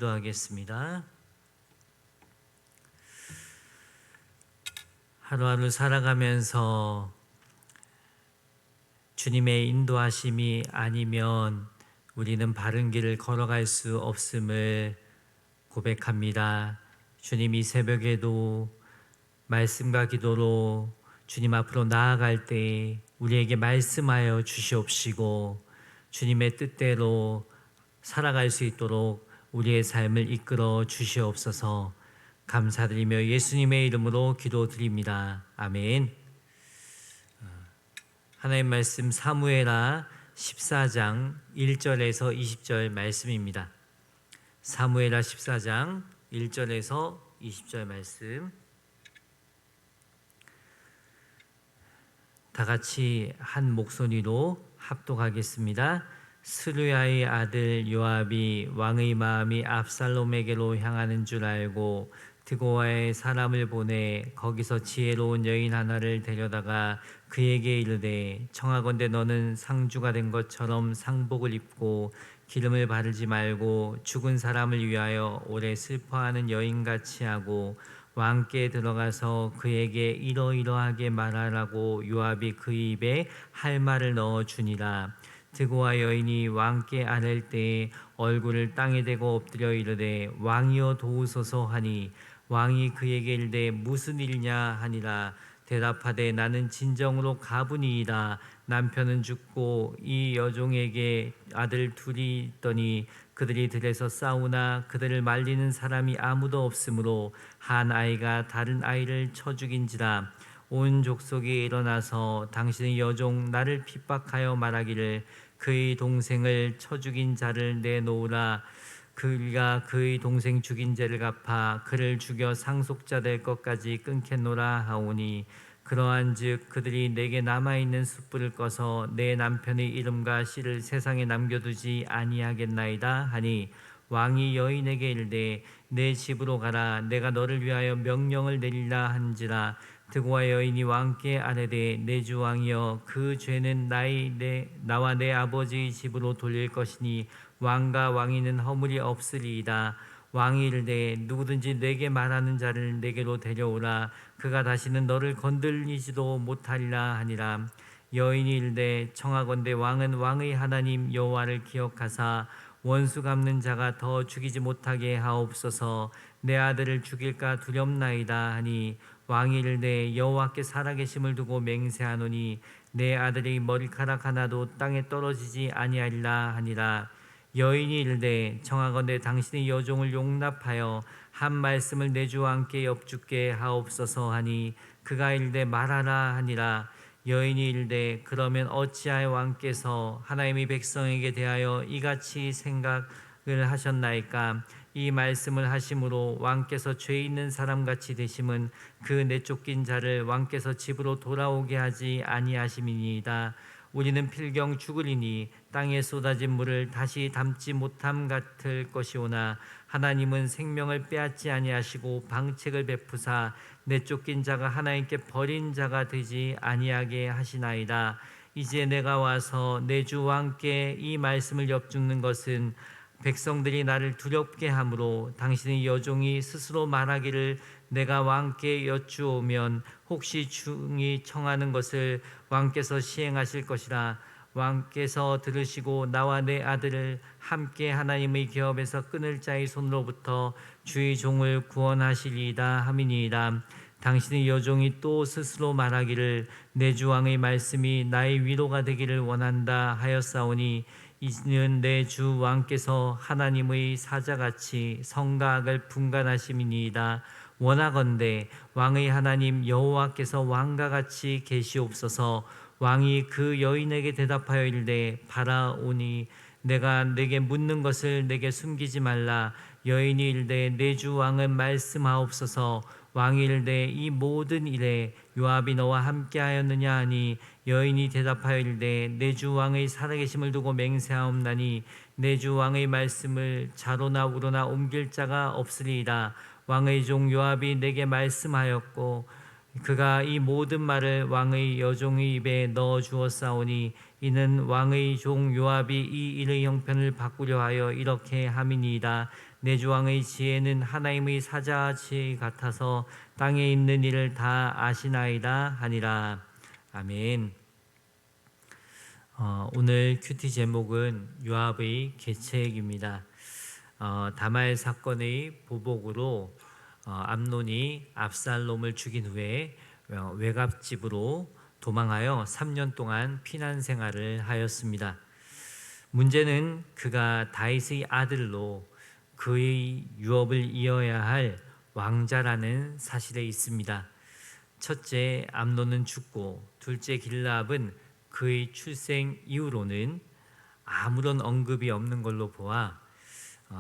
기도하겠습니다. 하루하루 살아가면서 주님의 인도하심이 아니면 우리는 바른 길을 걸어갈 수 없음을 고백합니다. 주님, 이 새벽에도 말씀과 기도로 주님 앞으로 나아갈 때 우리에게 말씀하여 주시옵시고 주님의 뜻대로 살아갈 수 있도록 우리의 삶을 이끌어 주시옵소서. 감사드리며 예수님의 이름으로 기도드립니다. 아멘. 하나님 말씀 사무엘하 14장 1절에서 20절 말씀입니다. 사무엘하 14장 1절에서 20절 말씀, 다 같이 한 목소리로 합독하겠습니다. 스루야의 아들 요압이 왕의 마음이 압살롬에게로 향하는 줄 알고 드고아의 사람을 보내 거기서 지혜로운 여인 하나를 데려다가 그에게 이르되, 청하건대 너는 상주가 된 것처럼 상복을 입고 기름을 바르지 말고 죽은 사람을 위하여 오래 슬퍼하는 여인같이 하고 왕께 들어가서 그에게 이러이러하게 말하라고 요압이 그 입에 할 말을 넣어 주니라. 드고아 여인이 왕께 아랠 때에 얼굴을 땅에 대고 엎드려 이르되, 왕이여 도우소서 하니 왕이 그에게 이르되 무슨 일이냐 하니라. 대답하되 나는 진정으로 가분이이다. 남편은 죽고 이 여종에게 아들 둘이 있더니 그들이 들에서 싸우나 그들을 말리는 사람이 아무도 없으므로 한 아이가 다른 아이를 쳐 죽인지라. 온 족속이 일어나서 당신의 여종 나를 핍박하여 말하기를 그의 동생을 쳐 죽인 자를 내놓으라. 그가 그의 동생 죽인 죄를 갚아 그를 죽여 상속자 될 것까지 끊겠노라 하오니, 그러한즉 그들이 내게 남아있는 숯불을 꺼서 내 남편의 이름과 씨를 세상에 남겨두지 아니하겠나이다 하니, 왕이 여인에게 이르되 내 집으로 가라. 내가 너를 위하여 명령을 내리라 한지라. 드고아 여인이 왕께 아뢰되, 내 주 왕이여, 그 죄는 나와 내 아버지의 집으로 돌릴 것이니 왕과 왕위는 허물이 없으리이다. 왕이 이르되 누구든지 내게 말하는 자를 내게로 데려오라. 그가 다시는 너를 건들리지도 못하리라 하니라. 여인이 이르되, 청하건대 왕은 왕의 하나님 여호와를 기억하사 원수 갚는 자가 더 죽이지 못하게 하옵소서. 내 아들을 죽일까 두렵나이다 하니, 왕이 이르되 여호와께 살아계심을 두고 맹세하노니 내 아들의 머리카락 하나도 땅에 떨어지지 아니하리라 하니라. 여인이 이르되, 청하건대 당신의 여종을 용납하여 한 말씀을 내 주 왕께 여쭙게 하옵소서 하니, 그가 이르되 말하라 하니라. 여인이 이르되, 그러면 어찌하여 왕께서 하나님의 백성에게 대하여 이같이 생각을 하셨나이까? 이 말씀을 하심으로 왕께서 죄 있는 사람같이 되심은 그 내쫓긴 자를 왕께서 집으로 돌아오게 하지 아니하심이니이다. 우리는 필경 죽으리니 땅에 쏟아진 물을 다시 담지 못함 같을 것이오나, 하나님은 생명을 빼앗지 아니하시고 방책을 베푸사 내쫓긴 자가 하나님께 버린 자가 되지 아니하게 하시나이다. 이제 내가 와서 내 주 왕께 이 말씀을 여쭙는 것은 백성들이 나를 두렵게 하므로 당신의 여종이 스스로 말하기를 내가 왕께 여쭈오면 혹시 중이 청하는 것을 왕께서 시행하실 것이라. 왕께서 들으시고 나와 내 아들을 함께 하나님의 기업에서 끊을 자의 손으로부터 주의 종을 구원하시리이다 함이니이다. 당신의 여종이 또 스스로 말하기를 내 주 왕의 말씀이 나의 위로가 되기를 원한다 하였사오니, 이는 내 주 왕께서 하나님의 사자같이 성과 악을 분간하심이니이다. 원하건대 왕의 하나님 여호와께서 왕과 같이 계시옵소서. 왕이 그 여인에게 대답하여 이르되, 바라오니 내가 내게 묻는 것을 내게 숨기지 말라. 여인이 이르되 내 주 왕은 말씀하옵소서. 왕이 이르되 이 모든 일에 요압이 너와 함께하였느냐 하니, 여인이 대답하여 이르되 내 주 왕의 살아계심을 두고 맹세하옵나니 내 주 왕의 말씀을 좌로나 우로나 옮길 자가 없으리이다. 왕의 종 요압이 내게 말씀하였고 그가 이 모든 말을 왕의 여종의 입에 넣어 주었사오니 이는 왕의 종 요압이 이 일의 형편을 바꾸려 하여 이렇게 함이니이다. 내 주 왕의 지혜는 하나님의 사자 지혜 같아서 땅에 있는 일을 다 아시나이다 하니라. 아멘. 오늘 큐티 제목은 요압의 계책입니다. 다말 사건의 보복으로 암논이 압살롬을 죽인 후에 외갓집으로 도망하여 3년 동안 피난 생활을 하였습니다. 문제는 그가 다윗의 아들로 그의 유업을 이어야 할 왕자라는 사실에 있습니다. 첫째 암논은 죽고 둘째 길라압은 그의 출생 이후로는 아무런 언급이 없는 걸로 보아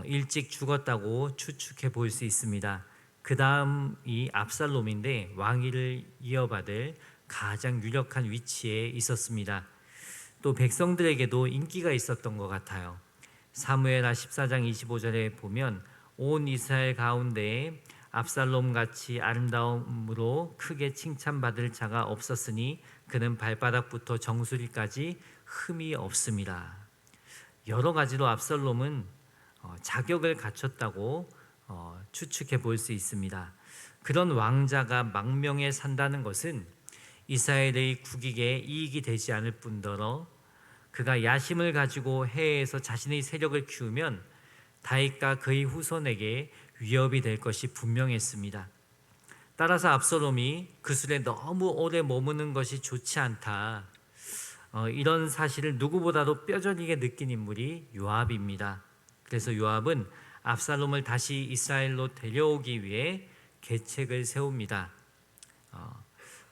일찍 죽었다고 추측해 볼 수 있습니다. 그 다음이 압살롬인데 왕위를 이어받을 가장 유력한 위치에 있었습니다. 또 백성들에게도 인기가 있었던 것 같아요. 사무엘하 14장 25절에 보면 온 이스라엘 가운데 압살롬 같이 아름다움으로 크게 칭찬받을 자가 없었으니 그는 발바닥부터 정수리까지 흠이 없습니다. 여러 가지로 압살롬은 자격을 갖췄다고 추측해 볼 수 있습니다. 그런 왕자가 망명에 산다는 것은 이스라엘의 국익에 이익이 되지 않을 뿐더러 그가 야심을 가지고 해외에서 자신의 세력을 키우면 다윗과 그의 후손에게 위협이 될 것이 분명했습니다. 따라서 압살롬이 그 술에 너무 오래 머무는 것이 좋지 않다. 이런 사실을 누구보다도 뼈저리게 느낀 인물이 요압입니다. 그래서 요압은 압살롬을 다시 이스라엘로 데려오기 위해 계책을 세웁니다.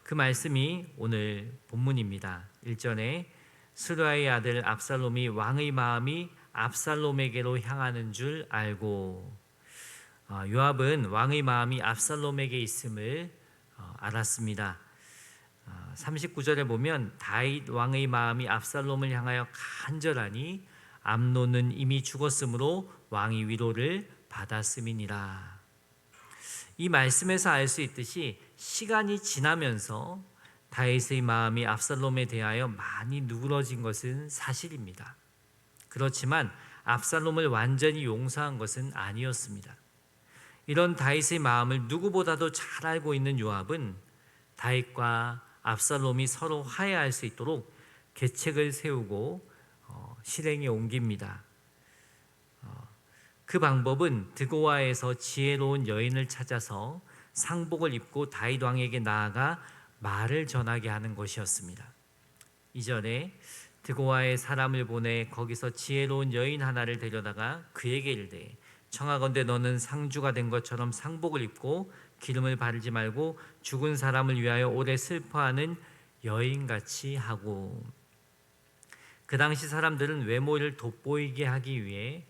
그 말씀이 오늘 본문입니다. 1절에 스루야의 아들 압살롬이 왕의 마음이 압살롬에게로 향하는 줄 알고, 요압은 왕의 마음이 압살롬에게 있음을 알았습니다. 39절에 보면 다윗 왕의 마음이 압살롬을 향하여 간절하니 암논은 이미 죽었으므로 왕이 위로를 받았음이니라. 이 말씀에서 알 수 있듯이 시간이 지나면서 다윗의 마음이 압살롬에 대하여 많이 누그러진 것은 사실입니다. 그렇지만 압살롬을 완전히 용서한 것은 아니었습니다. 이런 다윗의 마음을 누구보다도 잘 알고 있는 요압은 다윗과 압살롬이 서로 화해할 수 있도록 계책을 세우고 실행에 옮깁니다. 그 방법은 드고아에서 지혜로운 여인을 찾아서 상복을 입고 다윗 왕에게 나아가 말을 전하게 하는 것이었습니다. 이전에 드고아에 사람을 보내 거기서 지혜로운 여인 하나를 데려다가 그에게 이르되 청하건대 너는 상주가 된 것처럼 상복을 입고 기름을 바르지 말고 죽은 사람을 위하여 오래 슬퍼하는 여인같이 하고. 그 당시 사람들은 외모를 돋보이게 하기 위해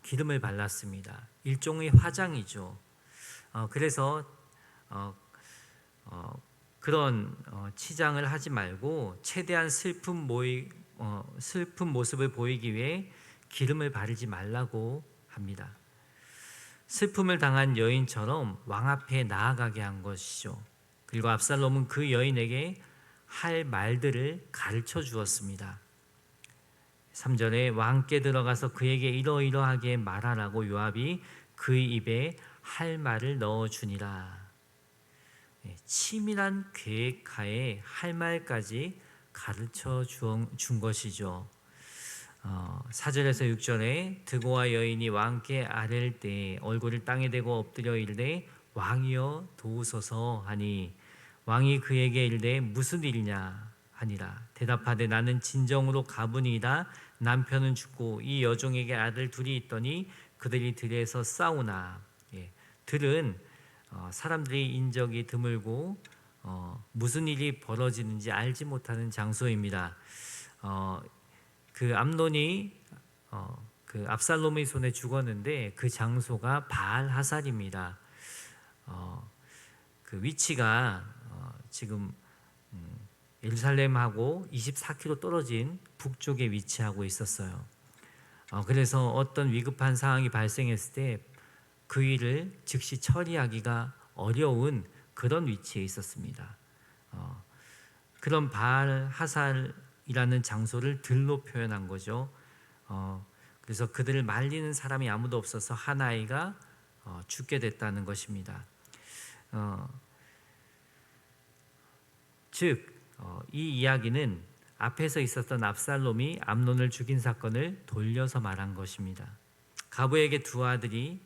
기름을 발랐습니다. 일종의 화장이죠. 그래서 그런 치장을 하지 말고 최대한 슬픈 모습을 보이기 위해 기름을 바르지 말라고 합니다. 슬픔을 당한 여인처럼 왕 앞에 나아가게 한 것이죠. 그리고 압살롬은 그 여인에게 할 말들을 가르쳐 주었습니다. 3절에 왕께 들어가서 그에게 이러이러하게 말하라고 요압이 그의 입에 할 말을 넣어주니라. 치밀한 계획하에 할 말까지 가르쳐 준 것이죠. 4절에서 6절에 드고와 여인이 왕께 아랠 때 얼굴을 땅에 대고 엎드려 이르되 왕이여 도우소서 하니 왕이 그에게 이르되 무슨 일이냐 하니라. 대답하되 나는 진정으로 가문이다. 남편은 죽고 이 여종에게 아들 둘이 있더니 그들이 들에서 싸우나. 들은 사람들이 인적이 드물고 무슨 일이 벌어지는지 알지 못하는 장소입니다. 그 암논이 그 압살롬의 손에 죽었는데 그 장소가 바알 하살입니다. 그 위치가 지금 예루살렘하고 24km 떨어진 북쪽에 위치하고 있었어요. 그래서 어떤 위급한 상황이 발생했을 때 그 일을 즉시 처리하기가 어려운 그런 위치에 있었습니다. 그런 바알 하살이라는 장소를 들로 표현한 거죠. 그래서 그들을 말리는 사람이 아무도 없어서 한 아이가 죽게 됐다는 것입니다. 즉, 이 이야기는 앞에서 있었던 압살롬이 암논을 죽인 사건을 돌려서 말한 것입니다. 가부에게 두 아들이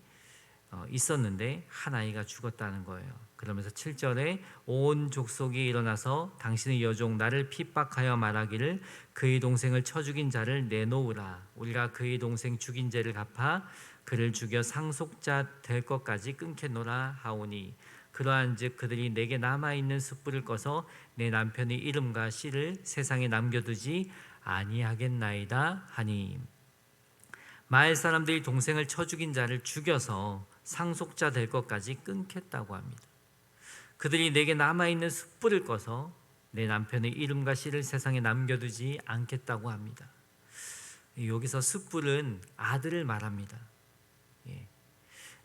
있었는데 한 아이가 죽었다는 거예요. 그러면서 7절에 온 족속이 일어나서 당신의 여종 나를 핍박하여 말하기를 그의 동생을 쳐 죽인 자를 내놓으라. 우리가 그의 동생 죽인 죄를 갚아 그를 죽여 상속자 될 것까지 끊겠노라 하오니 그러한즉 그들이 내게 남아있는 숯불을 꺼서 내 남편의 이름과 씨를 세상에 남겨두지 아니하겠나이다 하니, 마엘 사람들이 동생을 쳐 죽인 자를 죽여서 상속자 될 것까지 끊겠다고 합니다. 그들이 내게 남아있는 숯불을 꺼서 내 남편의 이름과 씨를 세상에 남겨두지 않겠다고 합니다. 여기서 숯불은 아들을 말합니다.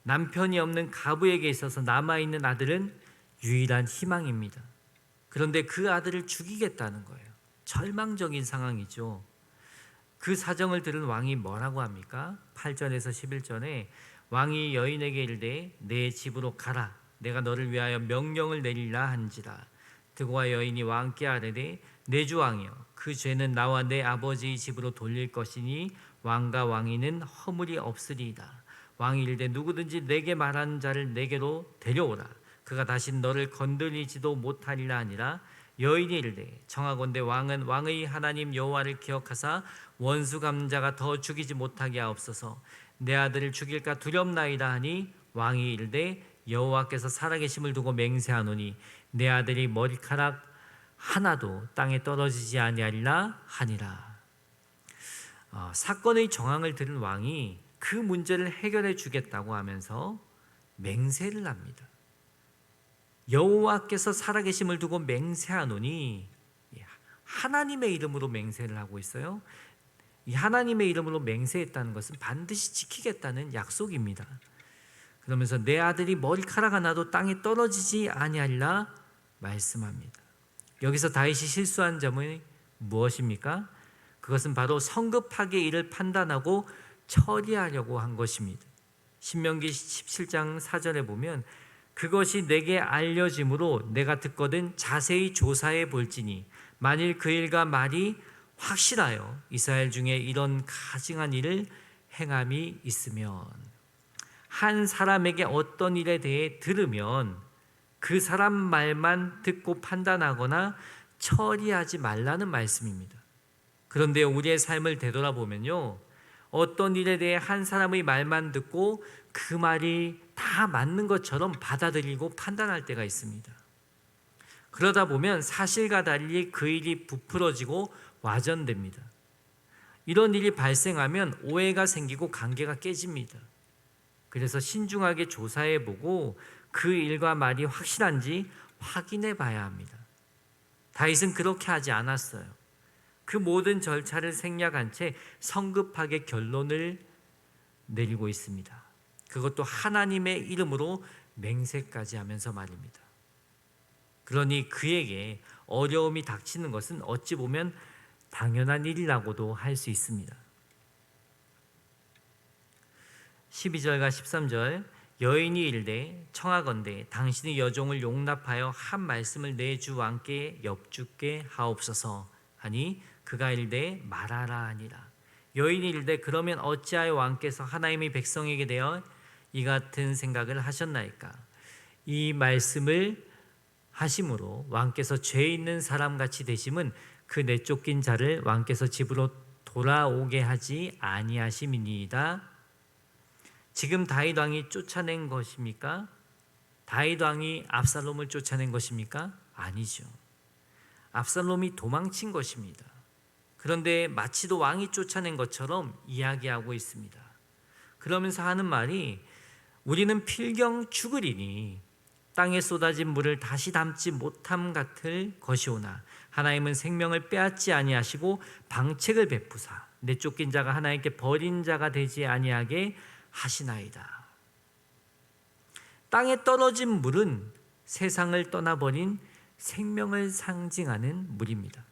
남편이 없는 가부에게 있어서 남아있는 아들은 유일한 희망입니다. 그런데 그 아들을 죽이겠다는 거예요. 절망적인 상황이죠. 그 사정을 들은 왕이 뭐라고 합니까? 8절에서 11절에 왕이 여인에게 이르되 내 집으로 가라. 내가 너를 위하여 명령을 내리라 한지라. 드고와 여인이 왕께 아뢰되 내 주 왕이여 그 죄는 나와 내 아버지의 집으로 돌릴 것이니 왕과 왕위는 허물이 없으리이다. 왕이 이르되 누구든지 내게 말하는 자를 내게로 데려오라. 그가 다시 너를 건드리지도 못하리라 하니라. 여인이 이르되 청하건대 왕은 왕의 하나님 여호와를 기억하사 원수 갚는 자가 더 죽이지 못하게 하옵소서. 내 아들을 죽일까 두렵나이다 하니 왕이 이르되 여호와께서 살아계심을 두고 맹세하노니 내 아들이 머리카락 하나도 땅에 떨어지지 아니하리라 하니라. 사건의 정황을 들은 왕이 그 문제를 해결해 주겠다고 하면서 맹세를 합니다. 여호와께서 살아계심을 두고 맹세하노니, 하나님의 이름으로 맹세를 하고 있어요. 이 하나님의 이름으로 맹세했다는 것은 반드시 지키겠다는 약속입니다. 그러면서 내 아들이 머리카락 하나도 땅에 떨어지지 아니하리라 말씀합니다. 여기서 다윗이 실수한 점은 무엇입니까? 그것은 바로 성급하게 이를 판단하고 처리하려고 한 것입니다. 신명기 17장 4절에 보면 그것이 내게 알려짐으로 내가 듣거든 자세히 조사해 볼지니 만일 그 일과 말이 확실하여 이스라엘 중에 이런 가증한 일을 행함이 있으면, 한 사람에게 어떤 일에 대해 들으면 그 사람 말만 듣고 판단하거나 처리하지 말라는 말씀입니다. 그런데 우리의 삶을 되돌아보면요, 어떤 일에 대해 한 사람의 말만 듣고 그 말이 다 맞는 것처럼 받아들이고 판단할 때가 있습니다. 그러다 보면 사실과 달리 그 일이 부풀어지고 와전됩니다. 이런 일이 발생하면 오해가 생기고 관계가 깨집니다. 그래서 신중하게 조사해보고 그 일과 말이 확실한지 확인해 봐야 합니다. 다윗은 그렇게 하지 않았어요. 그 모든 절차를 생략한 채 성급하게 결론을 내리고 있습니다. 그것도 하나님의 이름으로 맹세까지 하면서 말입니다. 그러니 그에게 어려움이 닥치는 것은 어찌 보면 당연한 일이라고도 할 수 있습니다. 12절과 13절, 여인이 이르되 청하건대 당신의 여종을 용납하여 한 말씀을 내 주 왕께 엽죽게 하옵소서 하니 그가 이르되 말하라 하니라. 여인이 이르되 그러면 어찌하여 왕께서 하나님의 백성에게 대하여 이 같은 생각을 하셨나이까? 이 말씀을 하심으로 왕께서 죄 있는 사람같이 되심은 그 내쫓긴 자를 왕께서 집으로 돌아오게 하지 아니하심이니이다. 지금 다윗 왕이 쫓아낸 것입니까? 다윗 왕이 압살롬을 쫓아낸 것입니까? 아니죠. 압살롬이 도망친 것입니다. 그런데 마치도 왕이 쫓아낸 것처럼 이야기하고 있습니다. 그러면서 하는 말이 우리는 필경 죽으리니 땅에 쏟아진 물을 다시 담지 못함 같을 것이오나 하나님은 생명을 빼앗지 아니하시고 방책을 베푸사 내쫓긴 자가 하나님께 버린 자가 되지 아니하게 하시나이다. 땅에 떨어진 물은 세상을 떠나버린 생명을 상징하는 물입니다.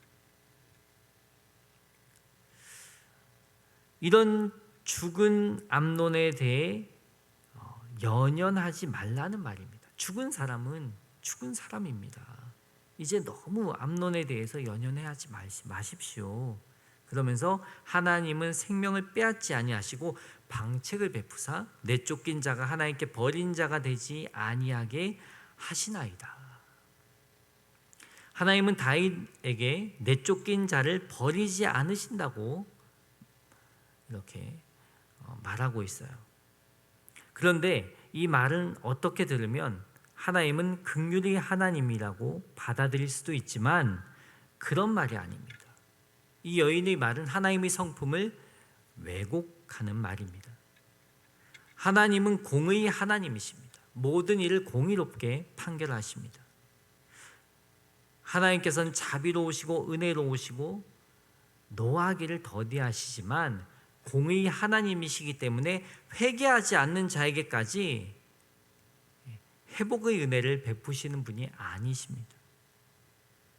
이런 죽은 암논에 대해 연연하지 말라는 말입니다. 죽은 사람은 죽은 사람입니다. 이제 너무 암논에 대해서 연연하지 마십시오. 그러면서 하나님은 생명을 빼앗지 아니하시고 방책을 베푸사 내쫓긴 자가 하나님께 버린 자가 되지 아니하게 하시나이다. 하나님은 다윗에게 내쫓긴 자를 버리지 않으신다고 이렇게 말하고 있어요. 그런데 이 말은 어떻게 들으면 하나님은 긍휼의 하나님이라고 받아들일 수도 있지만 그런 말이 아닙니다. 이 여인의 말은 하나님의 성품을 왜곡하는 말입니다. 하나님은 공의의 하나님이십니다. 모든 일을 공의롭게 판결하십니다. 하나님께서는 자비로우시고 은혜로우시고 노하기를 더디하시지만 공의의 하나님이시기 때문에 회개하지 않는 자에게까지 회복의 은혜를 베푸시는 분이 아니십니다.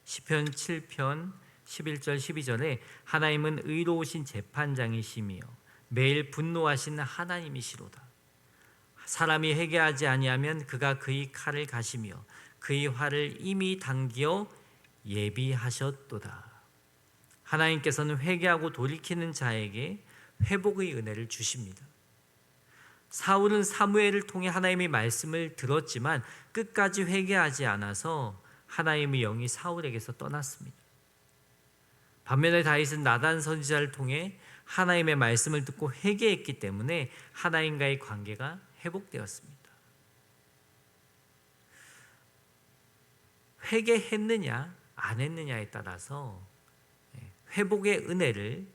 시편 7편 11절 12절에 하나님은 의로우신 재판장이시며 매일 분노하시는 하나님이시로다. 사람이 회개하지 아니하면 그가 그의 칼을 가시며 그의 활을 이미 당기어 예비하셨도다. 하나님께서는 회개하고 돌이키는 자에게 회복의 은혜를 주십니다. 사울은 사무엘을 통해 하나님의 말씀을 들었지만 끝까지 회개하지 않아서 하나님의 영이 사울에게서 떠났습니다. 반면에 다윗은 나단 선지자를 통해 하나님의 말씀을 듣고 회개했기 때문에 하나님과의 관계가 회복되었습니다. 회개했느냐 안 했느냐에 따라서 회복의 은혜를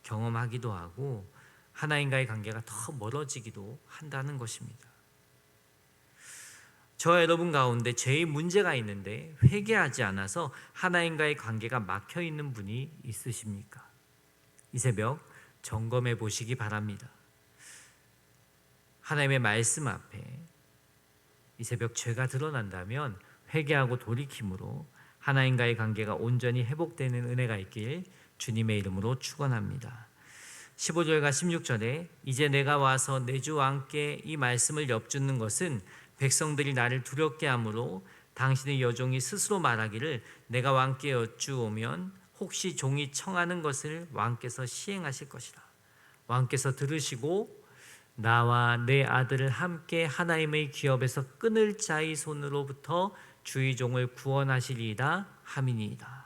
경험하기도 하고 하나님과의 관계가 더 멀어지기도 한다는 것입니다. 저와 여러분 가운데 죄의 문제가 있는데 회개하지 않아서 하나님과의 관계가 막혀 있는 분이 있으십니까? 이 새벽 점검해 보시기 바랍니다. 하나님의 말씀 앞에 이 새벽 죄가 드러난다면 회개하고 돌이킴으로 하나님과의 관계가 온전히 회복되는 은혜가 있길 주님의 이름으로 축원합니다. 15절과 16절에 이제 내가 와서 내 주 왕께 이 말씀을 엽주는 것은 백성들이 나를 두렵게 하므로 당신의 여종이 스스로 말하기를 내가 왕께 여쭈오면 혹시 종이 청하는 것을 왕께서 시행하실 것이라. 왕께서 들으시고 나와 내 아들을 함께 하나님의 기업에서 끊을 자의 손으로부터 주의 종을 구원하시리이다 함이니이다.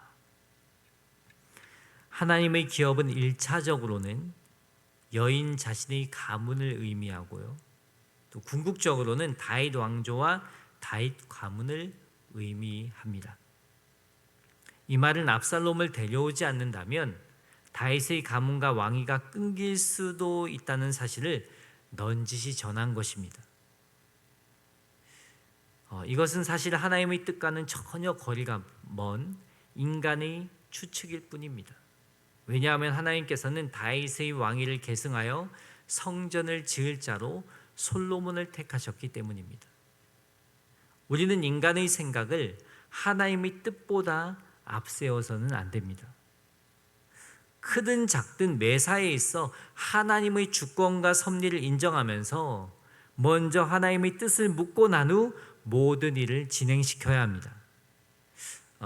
하나님의 기업은 1차적으로는 여인 자신의 가문을 의미하고요. 또 궁극적으로는 다윗 왕조와 다윗 가문을 의미합니다. 이 말은 압살롬을 데려오지 않는다면 다윗의 가문과 왕위가 끊길 수도 있다는 사실을 넌지시 전한 것입니다. 이것은 사실 하나님의 뜻과는 전혀 거리가 먼 인간의 추측일 뿐입니다. 왜냐하면 하나님께서는 다윗의 왕위를 계승하여 성전을 지을 자로 솔로몬을 택하셨기 때문입니다. 우리는 인간의 생각을 하나님의 뜻보다 앞세워서는 안 됩니다. 크든 작든 매사에 있어 하나님의 주권과 섭리를 인정하면서 먼저 하나님의 뜻을 묻고 난 후 모든 일을 진행시켜야 합니다.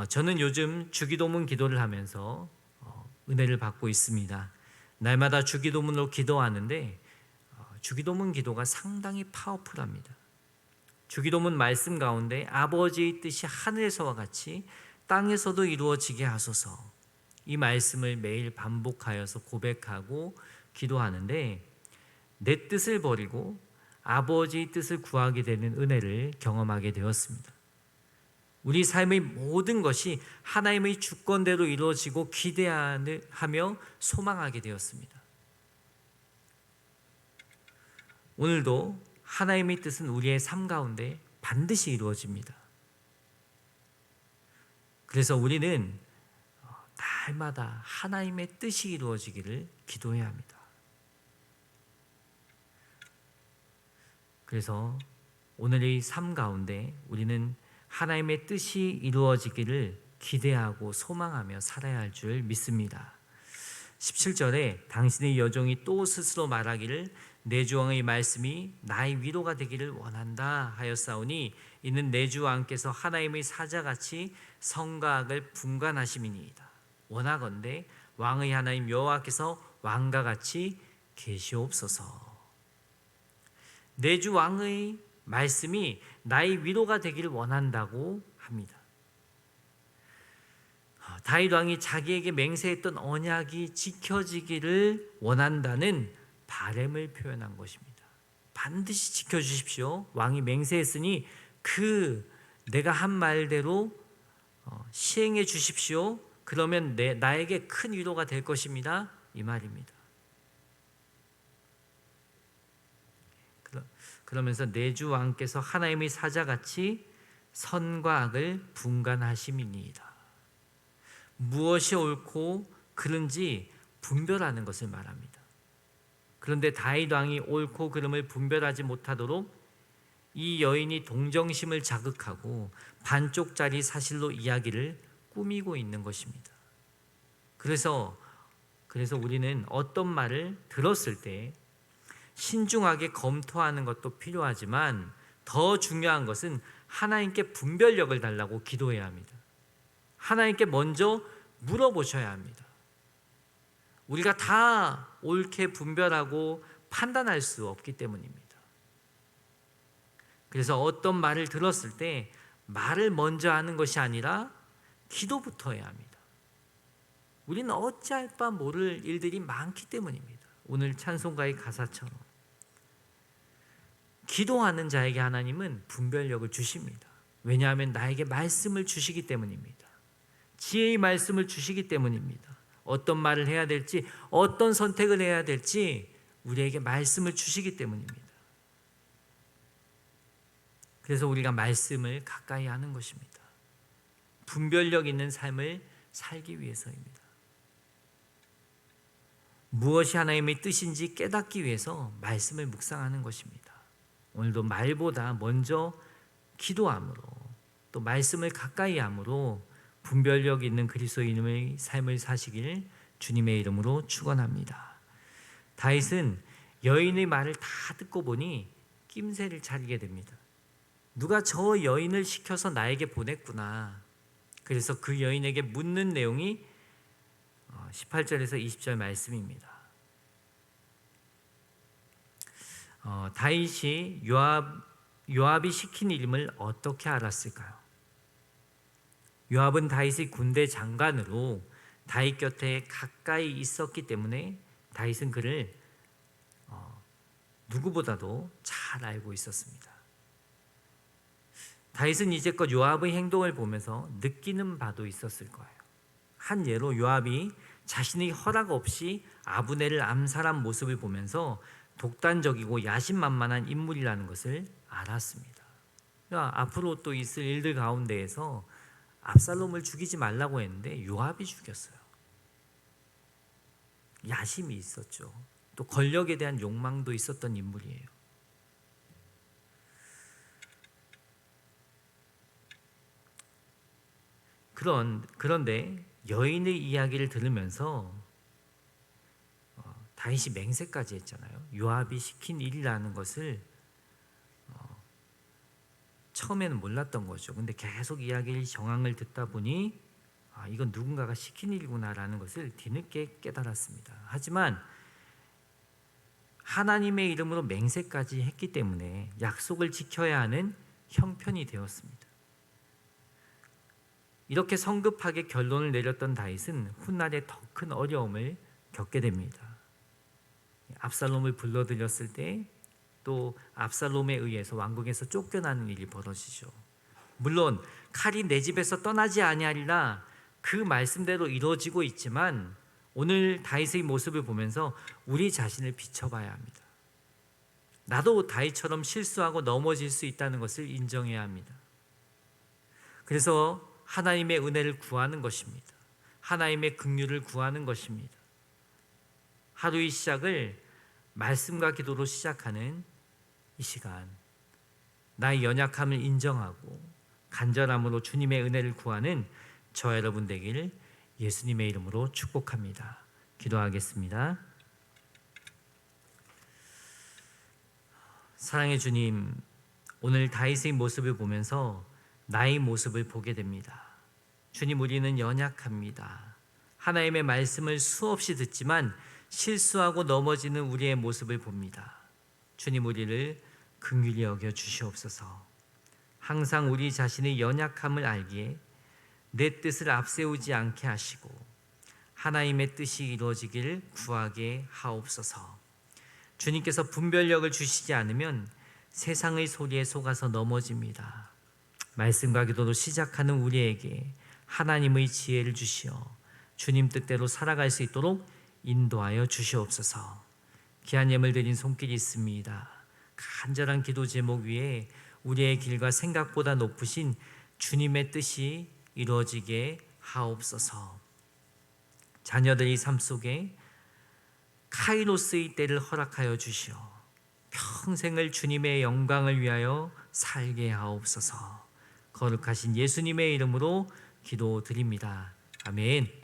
저는 요즘 주기도문 기도를 하면서 은혜를 받고 있습니다. 날마다 주기도문으로 기도하는데 주기도문 기도가 상당히 파워풀합니다. 주기도문 말씀 가운데 아버지의 뜻이 하늘에서와 같이 땅에서도 이루어지게 하소서, 이 말씀을 매일 반복하여서 고백하고 기도하는데 내 뜻을 버리고 아버지의 뜻을 구하게 되는 은혜를 경험하게 되었습니다. 우리 삶의 모든 것이 하나님의 주권대로 이루어지고 기대하며 소망하게 되었습니다. 오늘도 하나님의 뜻은 우리의 삶 가운데 반드시 이루어집니다. 그래서 우리는 날마다 하나님의 뜻이 이루어지기를 기도해야 합니다. 그래서 오늘의 삶 가운데 우리는 하나님의 뜻이 이루어지기를 기대하고 소망하며 살아야 할 줄 믿습니다. 17절에 당신의 여종이 또 스스로 말하기를 내 주 왕의 말씀이 나의 위로가 되기를 원한다 하였사오니 이는 내 주 왕께서 하나님의 사자같이 성과 악을 분간하심이니이다. 원하건대 왕의 하나님 여호와께서 왕과 같이 계시옵소서. 내 주 왕의 말씀이 나의 위로가 되기를 원한다고 합니다. 다윗 왕이 자기에게 맹세했던 언약이 지켜지기를 원한다는 바람을 표현한 것입니다. 반드시 지켜주십시오. 왕이 맹세했으니 내가 한 말대로 시행해 주십시오. 그러면 나에게 큰 위로가 될 것입니다. 이 말입니다. 그러면서 내 주 왕께서 하나님의 사자같이 선과 악을 분간하심이니이다. 무엇이 옳고 그른지 분별하는 것을 말합니다. 그런데 다윗 왕이 옳고 그름을 분별하지 못하도록 이 여인이 동정심을 자극하고 반쪽짜리 사실로 이야기를 꾸미고 있는 것입니다. 그래서 우리는 어떤 말을 들었을 때 신중하게 검토하는 것도 필요하지만 더 중요한 것은 하나님께 분별력을 달라고 기도해야 합니다. 하나님께 먼저 물어보셔야 합니다. 우리가 다 옳게 분별하고 판단할 수 없기 때문입니다. 그래서 어떤 말을 들었을 때 말을 먼저 하는 것이 아니라 기도부터 해야 합니다. 우리는 어찌할 바 모를 일들이 많기 때문입니다. 오늘 찬송가의 가사처럼 기도하는 자에게 하나님은 분별력을 주십니다. 왜냐하면 나에게 말씀을 주시기 때문입니다. 지혜의 말씀을 주시기 때문입니다. 어떤 말을 해야 될지, 어떤 선택을 해야 될지 우리에게 말씀을 주시기 때문입니다. 그래서 우리가 말씀을 가까이 하는 것입니다. 분별력 있는 삶을 살기 위해서입니다. 무엇이 하나님의 뜻인지 깨닫기 위해서 말씀을 묵상하는 것입니다. 오늘도 말보다 먼저 기도함으로 또 말씀을 가까이 함으로 분별력 있는 그리스도인의 삶을 사시길 주님의 이름으로 축원합니다. 다윗은 여인의 말을 다 듣고 보니 낌새를 차리게 됩니다. 누가 저 여인을 시켜서 나에게 보냈구나. 그래서 그 여인에게 묻는 내용이 18절에서 20절 말씀입니다. 다윗이 요압이 시킨 이름을 어떻게 알았을까요? 요압은 다윗의 군대 장관으로 다윗 곁에 가까이 있었기 때문에 다윗은 그를 누구보다도 잘 알고 있었습니다. 다윗은 이제껏 요압의 행동을 보면서 느끼는 바도 있었을 거예요. 한 예로 요압이 자신의 허락 없이 아브넬을 암살한 모습을 보면서 독단적이고 야심만만한 인물이라는 것을 알았습니다. 그러니까 앞으로 또 있을 일들 가운데에서 압살롬을 죽이지 말라고 했는데 요압이 죽였어요. 야심이 있었죠. 또 권력에 대한 욕망도 있었던 인물이에요. 그런데 여인의 이야기를 들으면서 다윗이 맹세까지 했잖아요. 요압이 시킨 일이라는 것을 처음에는 몰랐던 거죠. 근데 계속 이야기를 정황을 듣다 보니 이건 누군가가 시킨 일이구나라는 것을 뒤늦게 깨달았습니다. 하지만 하나님의 이름으로 맹세까지 했기 때문에 약속을 지켜야 하는 형편이 되었습니다. 이렇게 성급하게 결론을 내렸던 다윗은 훗날에 더 큰 어려움을 겪게 됩니다. 압살롬을 불러들였을 때 또 압살롬에 의해서 왕궁에서 쫓겨나는 일이 벌어지죠. 물론 칼이 내 집에서 떠나지 아니하리라 그 말씀대로 이루어지고 있지만 오늘 다윗의 모습을 보면서 우리 자신을 비춰봐야 합니다. 나도 다윗처럼 실수하고 넘어질 수 있다는 것을 인정해야 합니다. 그래서 하나님의 은혜를 구하는 것입니다. 하나님의 긍휼을 구하는 것입니다. 하루의 시작을 말씀과 기도로 시작하는 이 시간, 나의 연약함을 인정하고 간절함으로 주님의 은혜를 구하는 저 여러분 되길 예수님의 이름으로 축복합니다. 기도하겠습니다. 사랑의 주님, 오늘 다윗의 모습을 보면서 나의 모습을 보게 됩니다. 주님, 우리는 연약합니다. 하나님의 말씀을 수없이 듣지만 실수하고 넘어지는 우리의 모습을 봅니다. 주님, 우리를 긍휼히 여겨 주시옵소서. 항상 우리 자신의 연약함을 알기에 내 뜻을 앞세우지 않게 하시고 하나님의 뜻이 이루어지길 구하게 하옵소서. 주님께서 분별력을 주시지 않으면 세상의 소리에 속아서 넘어집니다. 말씀과 기도로 시작하는 우리에게 하나님의 지혜를 주시어 주님 뜻대로 살아갈 수 있도록 인도하여 주시옵소서. 귀한 예물 드린 손길이 있습니다. 간절한 기도 제목 위에 우리의 길과 생각보다 높으신 주님의 뜻이 이루어지게 하옵소서. 자녀들의 삶 속에 카이로스의 때를 허락하여 주시어 평생을 주님의 영광을 위하여 살게 하옵소서. 거룩하신 예수님의 이름으로 기도드립니다. 아멘.